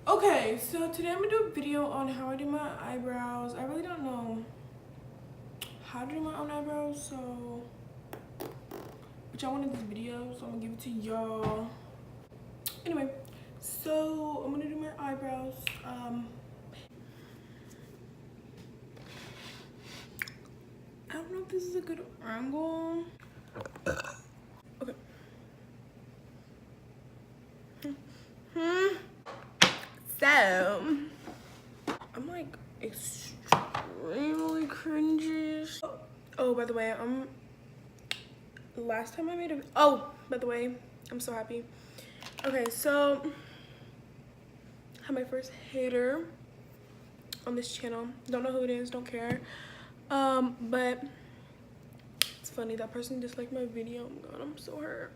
Okay, so today I'm gonna do a video on how I do my eyebrows. I really don't know how to do my own eyebrows, so but y'all wanted this video, so I'm gonna give it to y'all. Anyway, so I'm gonna do my eyebrows. I don't know if this is a good angle. Okay. So I'm like extremely cringy. Oh, by the way, last time I made a, oh, by the way, I'm so happy. Okay, so I had my first hater on this channel. Don't know who it is, don't care. But it's funny, that person disliked my video. Oh my god, I'm so hurt.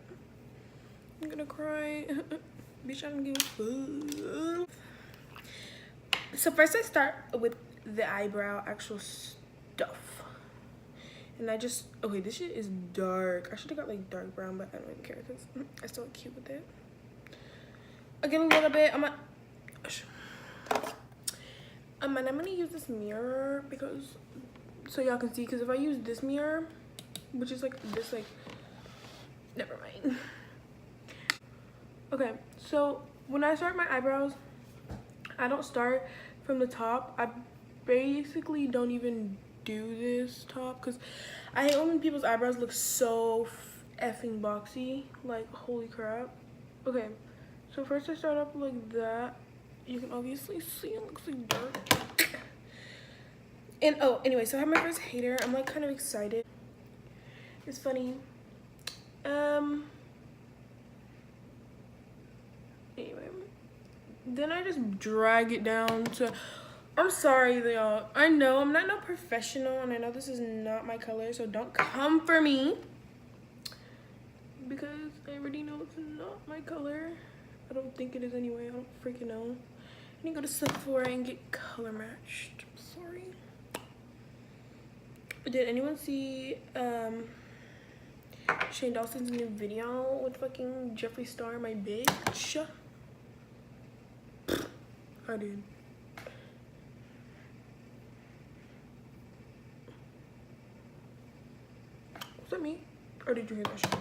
I'm gonna cry. Bitch, I don't give a fuck. So first I start with the eyebrow actual stuff. And I just, okay, this shit is dark. I should have got like dark brown, but I don't even care because I still look cute with it. Again, a little bit, and I'm gonna use this mirror because, so y'all can see, because if I use this mirror, which is like this, like, never mind. Okay, so when I start my eyebrows, I don't start from the top. I basically don't even do this top because I hate when people's eyebrows look so effing boxy. Like, holy crap. Okay, so first I start up like that. You can obviously see it looks like dirt. And oh, anyway, so I have my first hater. I'm like kind of excited. It's funny. Anyway, then I just drag it down to, I'm sorry y'all, I know I'm not no professional and I know this is not my color, so don't come for me because I already know it's not my color. I don't think it is anyway. I don't freaking know. I need to go to Sephora and get color matched. I'm sorry. But did anyone see Shane Dawson's new video with fucking Jeffree Star, my bitch? I did. Was that me? Or did you hear that shit?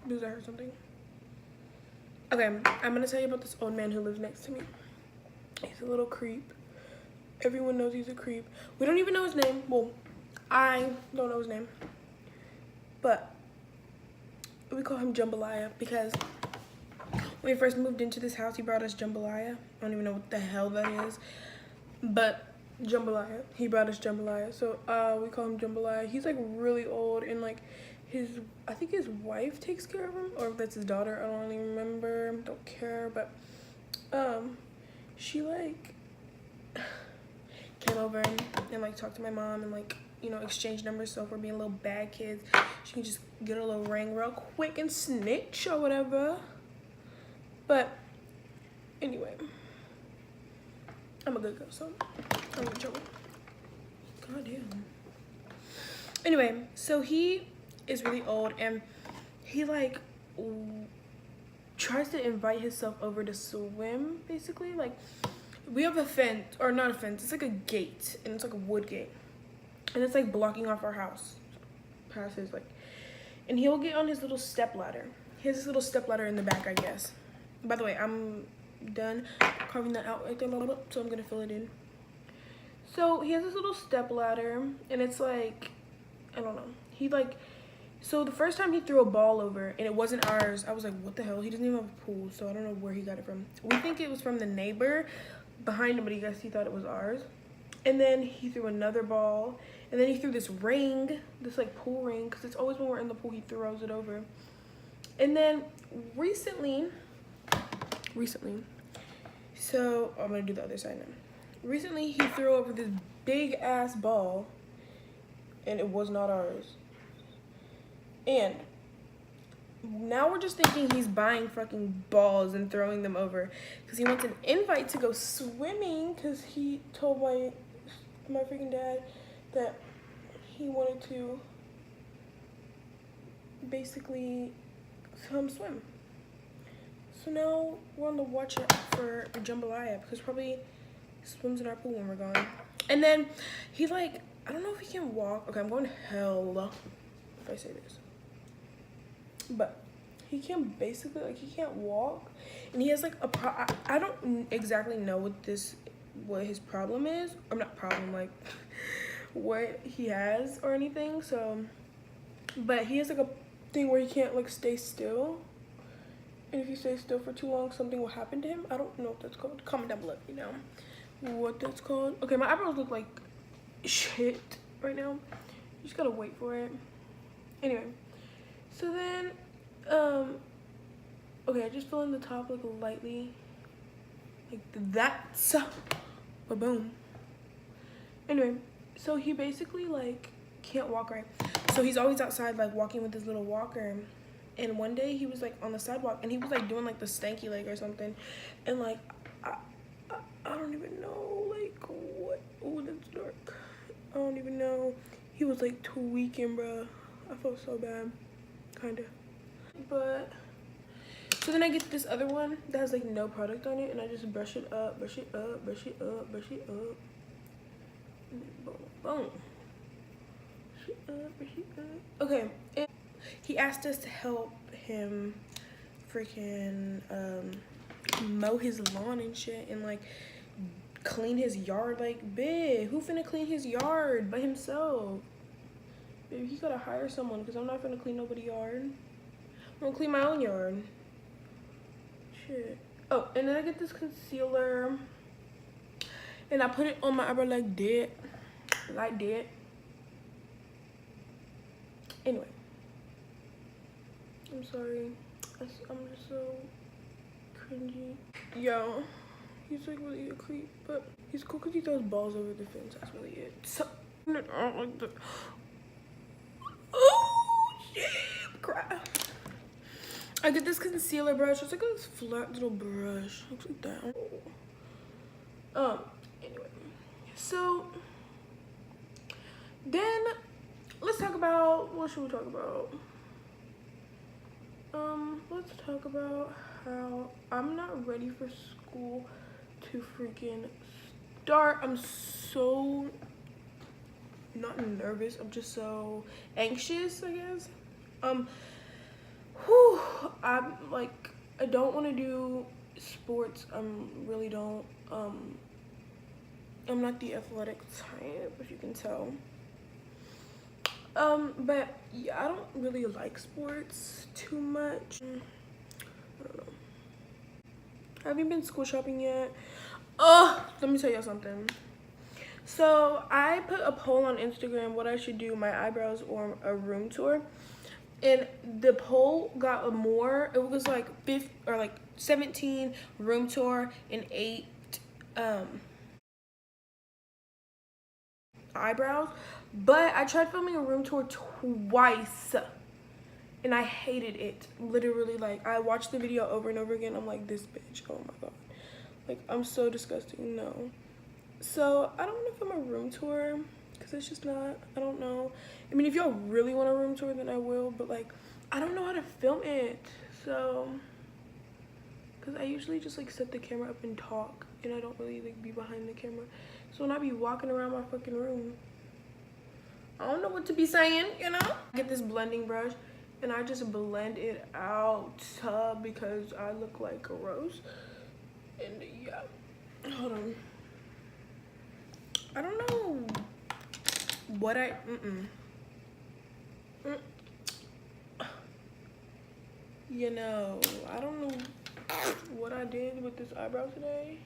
Because I heard something. Okay, I'm gonna tell you about this old man who lives next to me. He's a little creep. Everyone knows he's a creep. We don't even know his name. Well, I don't know his name. But we call him Jambalaya because when we first moved into this house, he brought us jambalaya. I don't even know what the hell that is, but jambalaya. He brought us jambalaya, so we call him Jambalaya. He's like really old, and like I think his wife takes care of him, or if that's his daughter, I don't really remember. Don't care, but she like came over and like talked to my mom and like, you know, exchange numbers. So if we're being little bad kids, she can just get a little ring real quick and snitch or whatever. But anyway, I'm a good girl, so I'm in trouble. God damn. Anyway, so he is really old and he like tries to invite himself over to swim, basically. Like, we have a fence, or not a fence, it's like a gate, and it's like a wood gate, and it's like blocking off our house past his, like, and he'll get on his little step ladder. He has this little step ladder in the back, I guess. By the way, I'm done carving that out right there, so I'm gonna fill it in. So he has this little step ladder, and it's like, I don't know, he like, so the first time he threw a ball over and it wasn't ours, I was like, what the hell? He doesn't even have a pool, so I don't know where he got it from. We think it was from the neighbor behind him, but I guess he thought it was ours. And then he threw another ball, and then he threw this ring, this like pool ring, because it's always when we're in the pool he throws it over. And then recently, so I'm gonna do the other side now. Recently he threw over this big ass ball and it was not ours. And now we're just thinking he's buying fucking balls and throwing them over because he wants an invite to go swimming because he told my freaking dad that he wanted to basically come swim. So now we're on the watch out for jambalaya because probably swims in our pool when we're gone. And then he like, I don't know if he can walk. Okay, I'm going to hell if I say this. But he can basically, like, he can't walk. And he has like I don't exactly know what his problem is. Or not problem, like what he has or anything. So, but he has like a thing where he can't like stay still. And if you stay still for too long, something will happen to him. I don't know what that's called. Comment down below if you know what that's called. Okay, my eyebrows look like shit right now. You just gotta wait for it. Anyway, so then, okay, I just fill in the top like lightly, like that. Ba-boom. Anyway, so he basically like can't walk right. So he's always outside like walking with his little walker. And one day he was like on the sidewalk and he was like doing like the stanky leg or something. And like, I don't even know like what, oh that's dark. I don't even know. He was like tweaking, bro. I felt so bad, kinda. But, so then I get this other one that has like no product on it and I just brush it up, brush it up, brush it up, brush it up. And then boom, boom. Brush it up, brush it up. Okay, and he asked us to help him freaking mow his lawn and shit and like clean his yard. Like, babe, who finna clean his yard by himself? Babe, he gotta hire someone because I'm not finna clean nobody's yard. I'm gonna clean my own yard. Shit. Oh, and then I get this concealer and I put it on my eyebrow like that. Like that. Anyway. I'm sorry. I'm just so cringy. Yo, he's like really a creep, but he's cool because he throws balls over the fence. That's really it. So, I don't like the. Oh shit! Crap. I get this concealer brush. It's like a flat little brush. Looks like that. Anyway, so then let's talk about what should we talk about? Let's talk about how I'm not ready for school to freaking start. I'm so not nervous. I'm just so anxious, I guess. I'm like, I don't want to do sports. Really don't. I'm not the athletic type, if you can tell. But yeah, I don't really like sports too much. I don't know. Have you been school shopping yet? Oh, let me tell you something. So I put a poll on Instagram what I should do, my eyebrows or a room tour. And the poll got more. It was like 17 room tour and 8 eyebrows. But I tried filming a room tour twice and I hated it. Literally, like, I watched the video over and over again. I'm like, this bitch, oh my god, like, I'm so disgusting. No. So I don't know if I'm a room tour because it's just not, I don't know. I mean, if y'all really want a room tour, then I will, but like, I don't know how to film it. So, because I usually just like set the camera up and talk and I don't really like be behind the camera. So when I be walking around my fucking room, I don't know what to be saying, you know? I get this blending brush and I just blend it out because I look like a rose. And yeah, hold on. I don't know what you know, I don't know what I did with this eyebrow today.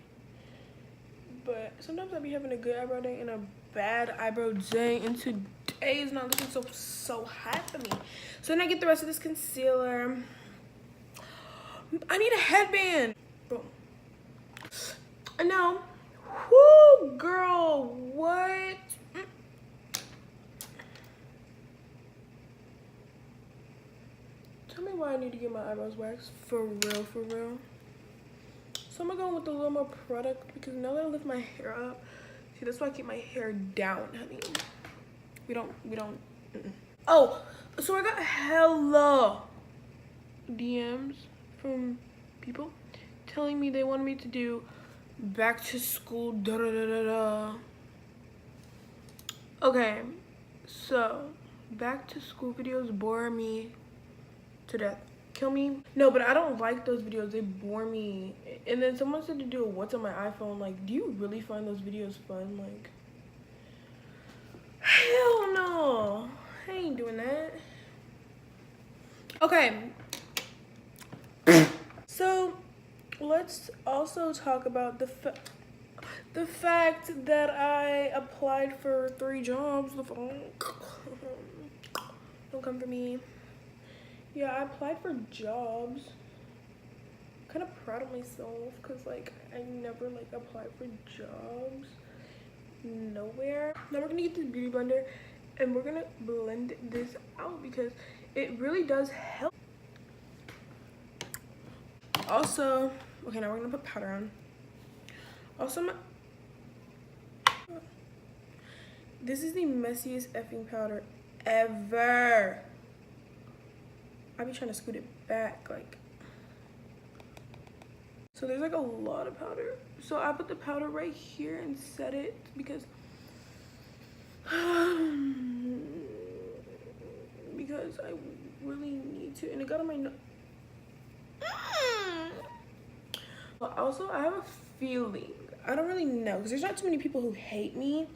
But sometimes I be having a good eyebrow day and a bad eyebrow day, and today is not looking so hot for me. So then I get the rest of this concealer. I need a headband. Boom. And now, whoo, girl, what? Tell me why I need to get my eyebrows waxed. For real, for real. So I'm gonna go with a little more product because now that I lift my hair up, see, that's why I keep my hair down, honey. We don't. Oh, so I got hella DMs from people telling me they wanted me to do back to school da da da da da. Okay, so back to school videos bore me to death. Kill me. No, but I don't like those videos. They bore me. And then someone said to do a what's on my iPhone. Like, do you really find those videos fun? Like, hell no. I ain't doing that. Okay. So let's also talk about the fact that I applied for 3 jobs. The fuck? Don't come for me. Yeah, I applied for jobs. I'm kind of proud of myself because like I never like applied for jobs nowhere. Now we're gonna get this beauty blender and we're gonna blend this out because it really does help. Also, okay, now we're gonna put powder on. Also, this is the messiest effing powder ever. I be trying to scoot it back, like. So there's like a lot of powder. So I put the powder right here and set it because I really need to. And it got on my nose. But also, I have a feeling. I don't really know because there's not too many people who hate me.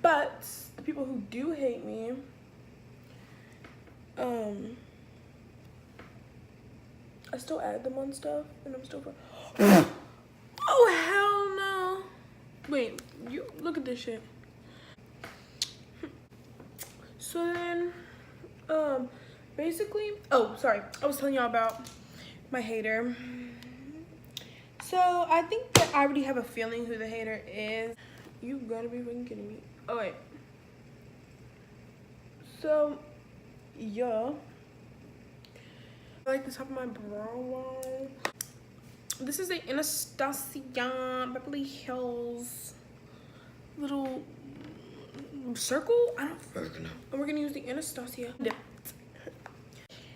But the people who do hate me, I still add them on stuff, and I'm still. Oh hell no! Wait, you look at this shit. So then, basically, oh sorry, I was telling y'all about my hater. So I think that I already have a feeling who the hater is. You gotta be fucking kidding me. Oh wait. So, yeah. I like the top of my brow line. This is the Anastasia Beverly Hills little circle. I don't fucking know. And we're gonna use the Anastasia.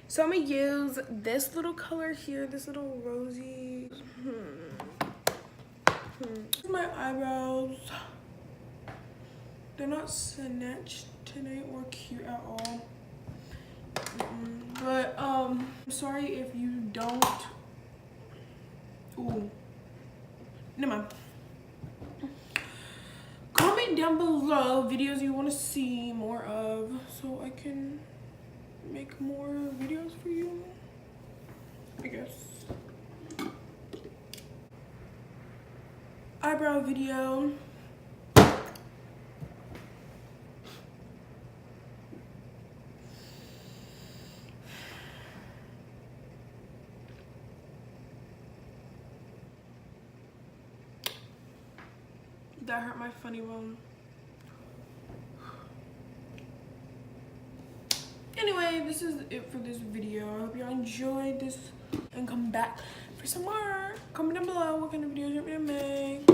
So I'm gonna use this little color here, this little rosy. My eyebrows. They're not snatched today or cute at all. But I'm sorry if you don't. Ooh, never mind. Comment down below videos you want to see more of so I can make more videos for you, I guess. Eyebrow video. That hurt my funny bone. Anyway, this is it for this video. I hope y'all enjoyed this and come back for some more. Comment down below what kind of videos you want me to make.